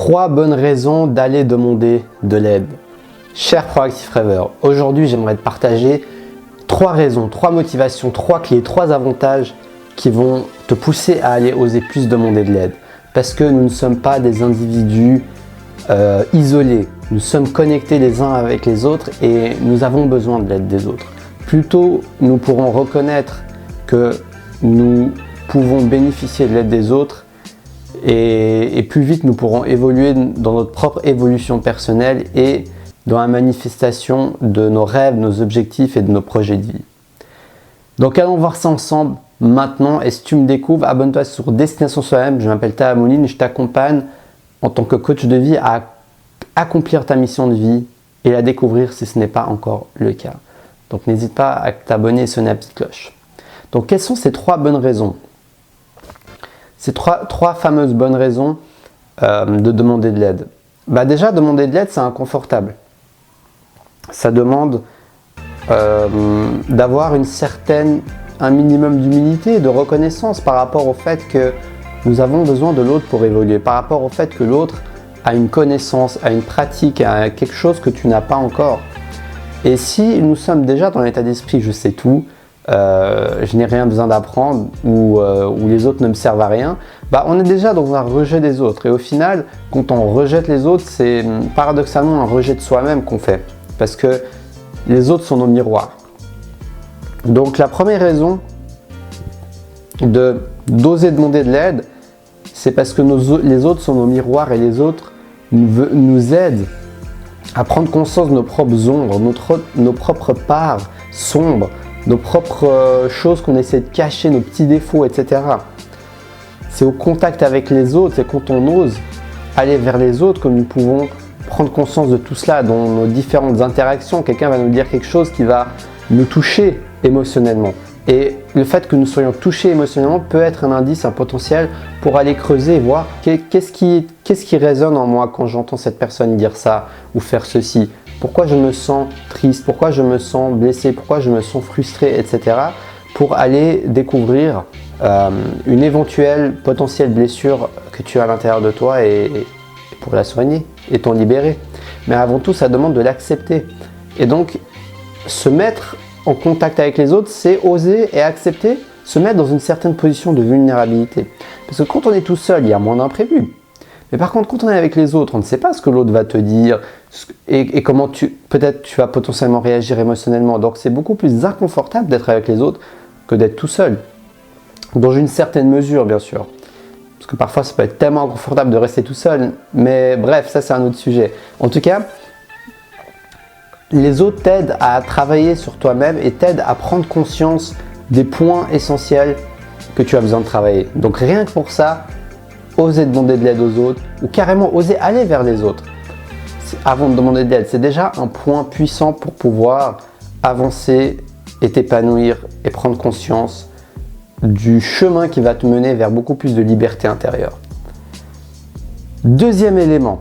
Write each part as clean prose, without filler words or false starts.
3 bonnes raisons d'aller demander de l'aide. Cher Proactive Rêveur, aujourd'hui j'aimerais te partager 3 raisons, 3 motivations, 3 clés, 3 avantages qui vont te pousser à aller oser plus demander de l'aide. Parce que nous ne sommes pas des individus isolés, nous sommes connectés les uns avec les autres et nous avons besoin de l'aide des autres. Plus tôt nous pourrons reconnaître que nous pouvons bénéficier de l'aide des autres et plus vite nous pourrons évoluer dans notre propre évolution personnelle et dans la manifestation de nos rêves, nos objectifs et de nos projets de vie. Donc allons voir ça ensemble maintenant. Et si tu me découvres, abonne-toi sur Destination Soi-même. Je m'appelle Taha Mouline, je t'accompagne en tant que coach de vie à accomplir ta mission de vie et la découvrir si ce n'est pas encore le cas. Donc n'hésite pas à t'abonner et sonner la petite cloche. Donc quelles sont ces 3 bonnes raisons? Ces trois fameuses bonnes raisons de demander de l'aide. Déjà, demander de l'aide, c'est inconfortable. Ça demande d'avoir un minimum d'humilité et de reconnaissance par rapport au fait que nous avons besoin de l'autre pour évoluer, par rapport au fait que l'autre a une connaissance, a une pratique, a quelque chose que tu n'as pas encore. Et si nous sommes déjà dans l'état d'esprit « je sais tout », je n'ai rien besoin d'apprendre ou les autres ne me servent à rien, on est déjà dans un rejet des autres. Et au final, quand on rejette les autres, c'est paradoxalement un rejet de soi-même qu'on fait. Parce que les autres sont nos miroirs. Donc la première raison d'oser demander de l'aide, c'est parce que les autres sont nos miroirs et les autres nous aident à prendre conscience de nos propres ombres, nos propres parts sombres, nos propres choses qu'on essaie de cacher, nos petits défauts, etc. C'est au contact avec les autres, c'est quand on ose aller vers les autres que nous pouvons prendre conscience de tout cela dans nos différentes interactions. Quelqu'un va nous dire quelque chose qui va nous toucher émotionnellement. Et le fait que nous soyons touchés émotionnellement peut être un indice, un potentiel pour aller creuser et voir qu'est-ce qui résonne en moi quand j'entends cette personne dire ça ou faire ceci. Pourquoi je me sens triste, pourquoi je me sens blessé, pourquoi je me sens frustré, etc. Pour aller découvrir une éventuelle potentielle blessure que tu as à l'intérieur de toi et pour la soigner et t'en libérer. Mais avant tout, ça demande de l'accepter. Et donc, se mettre en contact avec les autres, c'est oser et accepter, se mettre dans une certaine position de vulnérabilité. Parce que quand on est tout seul, il y a moins d'imprévus. Mais par contre, quand on est avec les autres, on ne sait pas ce que l'autre va te dire et comment peut-être tu vas potentiellement réagir émotionnellement. Donc, c'est beaucoup plus inconfortable d'être avec les autres que d'être tout seul. Dans une certaine mesure, bien sûr. Parce que parfois, ça peut être tellement inconfortable de rester tout seul. Mais bref, ça, c'est un autre sujet. En tout cas, les autres t'aident à travailler sur toi-même et t'aident à prendre conscience des points essentiels que tu as besoin de travailler. Donc, rien que pour ça, oser demander de l'aide aux autres ou carrément oser aller vers les autres avant de demander de l'aide, c'est déjà un point puissant pour pouvoir avancer et t'épanouir et prendre conscience du chemin qui va te mener vers beaucoup plus de liberté intérieure. Deuxième élément,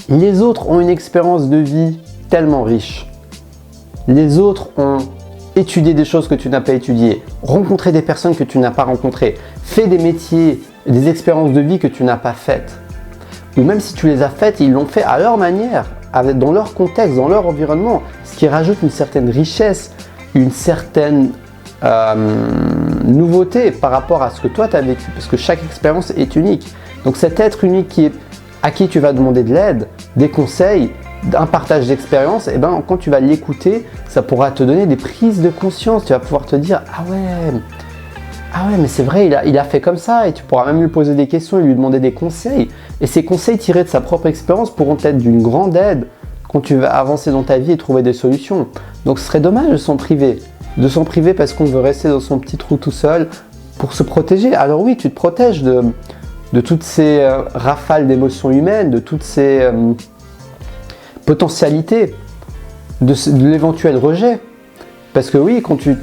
les autres ont une expérience de vie tellement riche. Les autres ont étudié des choses que tu n'as pas étudiées, rencontré des personnes que tu n'as pas rencontrées, fait des métiers, des expériences de vie que tu n'as pas faites. Ou même si tu les as faites, ils l'ont fait à leur manière, dans leur contexte, dans leur environnement, ce qui rajoute une certaine richesse, une certaine nouveauté par rapport à ce que toi tu as vécu, parce que chaque expérience est unique. Donc cet être unique à qui tu vas demander de l'aide, des conseils, un partage d'expérience, et quand tu vas l'écouter, ça pourra te donner des prises de conscience. Tu vas pouvoir te dire ah ouais mais c'est vrai, il a fait comme ça, et tu pourras même lui poser des questions et lui demander des conseils. Et ces conseils tirés de sa propre expérience pourront être d'une grande aide quand tu vas avancer dans ta vie et trouver des solutions. Donc ce serait dommage de s'en priver. Parce qu'on veut rester dans son petit trou tout seul pour se protéger. Alors oui, tu te protèges de toutes ces rafales d'émotions humaines, de toutes ces potentialités, de l'éventuel rejet. Parce que oui, quand tu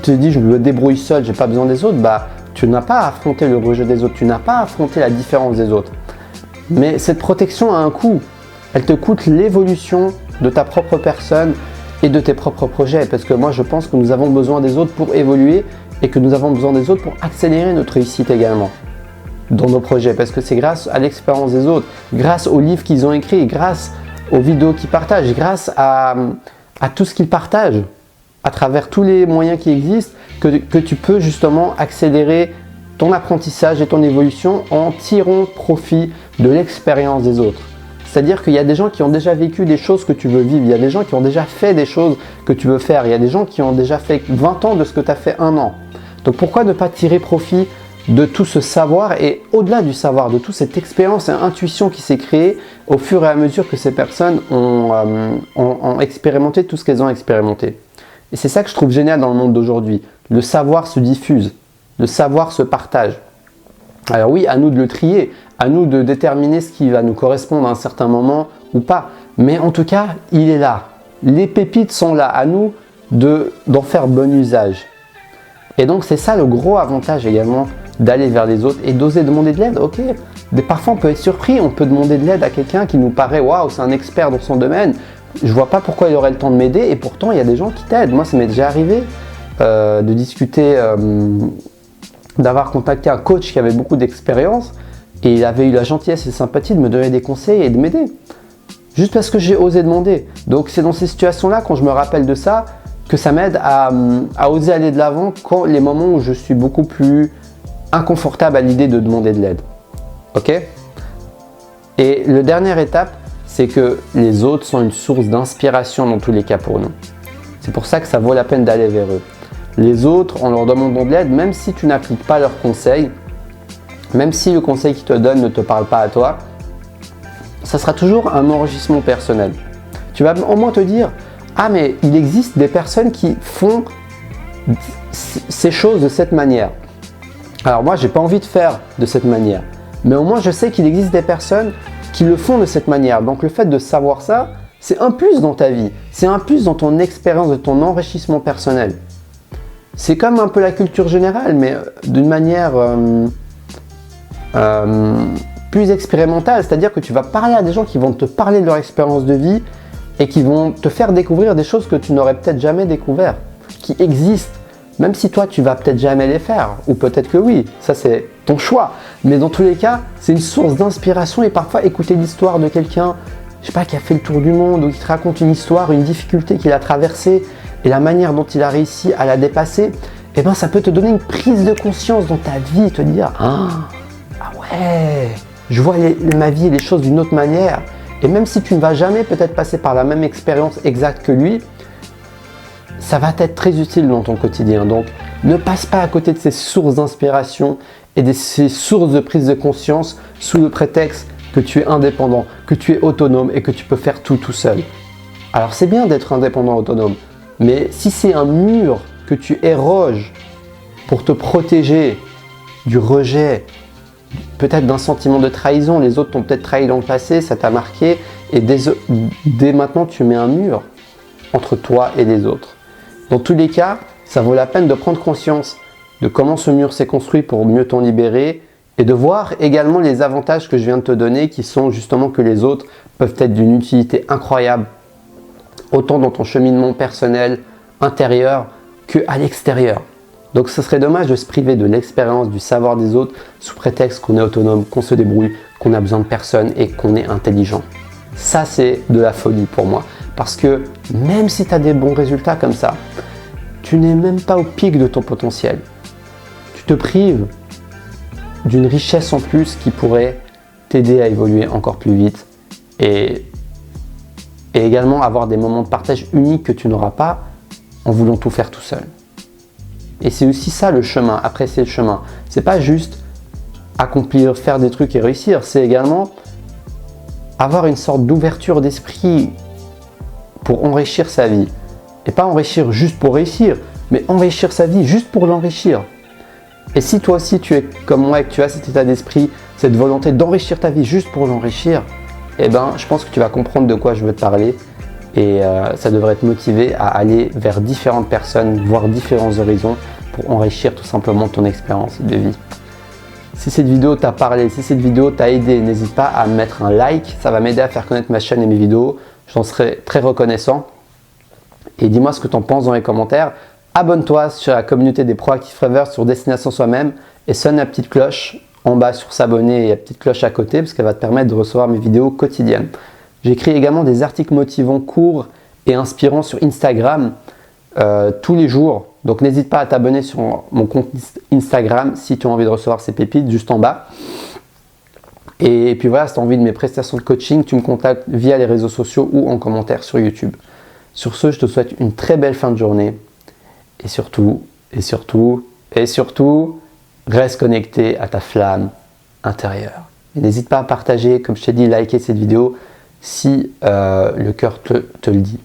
te dis je me débrouille seul, j'ai pas besoin des autres, tu n'as pas à affronter le rejet des autres, tu n'as pas à affronter la différence des autres. Mais cette protection a un coût. Elle te coûte l'évolution de ta propre personne et de tes propres projets. Parce que moi, je pense que nous avons besoin des autres pour évoluer et que nous avons besoin des autres pour accélérer notre réussite également. dans nos projets, parce que c'est grâce à l'expérience des autres, grâce aux livres qu'ils ont écrits, grâce aux vidéos qu'ils partagent, grâce à tout ce qu'ils partagent, à travers tous les moyens qui existent, que tu peux justement accélérer ton apprentissage et ton évolution en tirant profit de l'expérience des autres. C'est-à-dire qu'il y a des gens qui ont déjà vécu des choses que tu veux vivre, il y a des gens qui ont déjà fait des choses que tu veux faire, il y a des gens qui ont déjà fait 20 ans de ce que tu as fait 1 an. Donc pourquoi ne pas tirer profit de tout ce savoir et au-delà du savoir, de toute cette expérience et intuition qui s'est créée au fur et à mesure que ces personnes ont expérimenté tout ce qu'elles ont expérimenté. Et c'est ça que je trouve génial dans le monde d'aujourd'hui. Le savoir se diffuse, le savoir se partage. Alors oui, à nous de le trier, à nous de déterminer ce qui va nous correspondre à un certain moment ou pas. Mais en tout cas, il est là. Les pépites sont là, à nous d'en faire bon usage. Et donc c'est ça le gros avantage également d'aller vers les autres et d'oser demander de l'aide. Ok, parfois on peut être surpris, on peut demander de l'aide à quelqu'un qui nous paraît waouh, c'est un expert dans son domaine. Je vois pas pourquoi il aurait le temps de m'aider et pourtant il y a des gens qui t'aident. Moi ça m'est déjà arrivé de discuter, d'avoir contacté un coach qui avait beaucoup d'expérience et il avait eu la gentillesse et la sympathie de me donner des conseils et de m'aider. Juste parce que j'ai osé demander. Donc c'est dans ces situations-là, quand je me rappelle de ça, que ça m'aide à oser aller de l'avant quand les moments où je suis beaucoup plus inconfortable à l'idée de demander de l'aide. Ok? Et la dernière étape, c'est que les autres sont une source d'inspiration dans tous les cas pour nous. C'est pour ça que ça vaut la peine d'aller vers eux. Les autres, en leur demandant de l'aide, même si tu n'appliques pas leurs conseils, même si le conseil qu'ils te donnent ne te parle pas à toi, ça sera toujours un enrichissement personnel. Tu vas au moins te dire, ah mais il existe des personnes qui font ces choses de cette manière. Alors moi, j'ai pas envie de faire de cette manière, mais au moins je sais qu'il existe des personnes qui le font de cette manière. Donc le fait de savoir ça, c'est un plus dans ta vie, c'est un plus dans ton expérience, de ton enrichissement personnel. C'est comme un peu la culture générale, mais d'une manière plus expérimentale, c'est-à-dire que tu vas parler à des gens qui vont te parler de leur expérience de vie et qui vont te faire découvrir des choses que tu n'aurais peut-être jamais découvert, qui existent. Même si toi, tu vas peut-être jamais les faire, ou peut-être que oui, ça c'est ton choix. Mais dans tous les cas, c'est une source d'inspiration et parfois écouter l'histoire de quelqu'un, je sais pas, qui a fait le tour du monde ou qui te raconte une histoire, une difficulté qu'il a traversée et la manière dont il a réussi à la dépasser, eh ben ça peut te donner une prise de conscience dans ta vie, te dire ah ouais, je vois ma vie et les choses d'une autre manière. Et même si tu ne vas jamais peut-être passer par la même expérience exacte que lui, ça va t'être très utile dans ton quotidien. Donc, ne passe pas à côté de ces sources d'inspiration et de ces sources de prise de conscience sous le prétexte que tu es indépendant, que tu es autonome et que tu peux faire tout seul. Alors, c'est bien d'être indépendant, autonome, mais si c'est un mur que tu éroges pour te protéger du rejet, peut-être d'un sentiment de trahison, les autres t'ont peut-être trahi dans le passé, ça t'a marqué, et dès maintenant, tu mets un mur entre toi et les autres. Dans tous les cas, ça vaut la peine de prendre conscience de comment ce mur s'est construit pour mieux t'en libérer et de voir également les avantages que je viens de te donner qui sont justement que les autres peuvent être d'une utilité incroyable, autant dans ton cheminement personnel, intérieur, qu'à l'extérieur. Donc ce serait dommage de se priver de l'expérience, du savoir des autres sous prétexte qu'on est autonome, qu'on se débrouille, qu'on a besoin de personne et qu'on est intelligent. Ça, c'est de la folie pour moi. Parce que même si tu as des bons résultats comme ça, tu n'es même pas au pic de ton potentiel. Tu te prives d'une richesse en plus qui pourrait t'aider à évoluer encore plus vite et également avoir des moments de partage uniques que tu n'auras pas en voulant tout faire tout seul. Et c'est aussi ça le chemin, apprécier le chemin. C'est pas juste accomplir, faire des trucs et réussir, c'est également avoir une sorte d'ouverture d'esprit pour enrichir sa vie. Et pas enrichir juste pour réussir, mais enrichir sa vie juste pour l'enrichir. Et si toi aussi tu es comme moi et que tu as cet état d'esprit, cette volonté d'enrichir ta vie juste pour l'enrichir, eh ben, je pense que tu vas comprendre de quoi je veux te parler et ça devrait te motiver à aller vers différentes personnes, voir différents horizons pour enrichir tout simplement ton expérience de vie. Si cette vidéo t'a parlé, si cette vidéo t'a aidé, n'hésite pas à mettre un like, ça va m'aider à faire connaître ma chaîne et mes vidéos, j'en serai très reconnaissant. Et dis-moi ce que tu en penses dans les commentaires. Abonne-toi sur la communauté des Proactive Rêveurs sur Destination Soi-même et sonne la petite cloche en bas sur s'abonner et la petite cloche à côté parce qu'elle va te permettre de recevoir mes vidéos quotidiennes. J'écris également des articles motivants courts et inspirants sur Instagram tous les jours. Donc n'hésite pas à t'abonner sur mon compte Instagram si tu as envie de recevoir ces pépites juste en bas. Et puis voilà, si tu as envie de mes prestations de coaching, tu me contactes via les réseaux sociaux ou en commentaire sur YouTube. Sur ce, je te souhaite une très belle fin de journée. Et surtout, reste connecté à ta flamme intérieure. Et n'hésite pas à partager, comme je t'ai dit, liker cette vidéo si le cœur te le dit.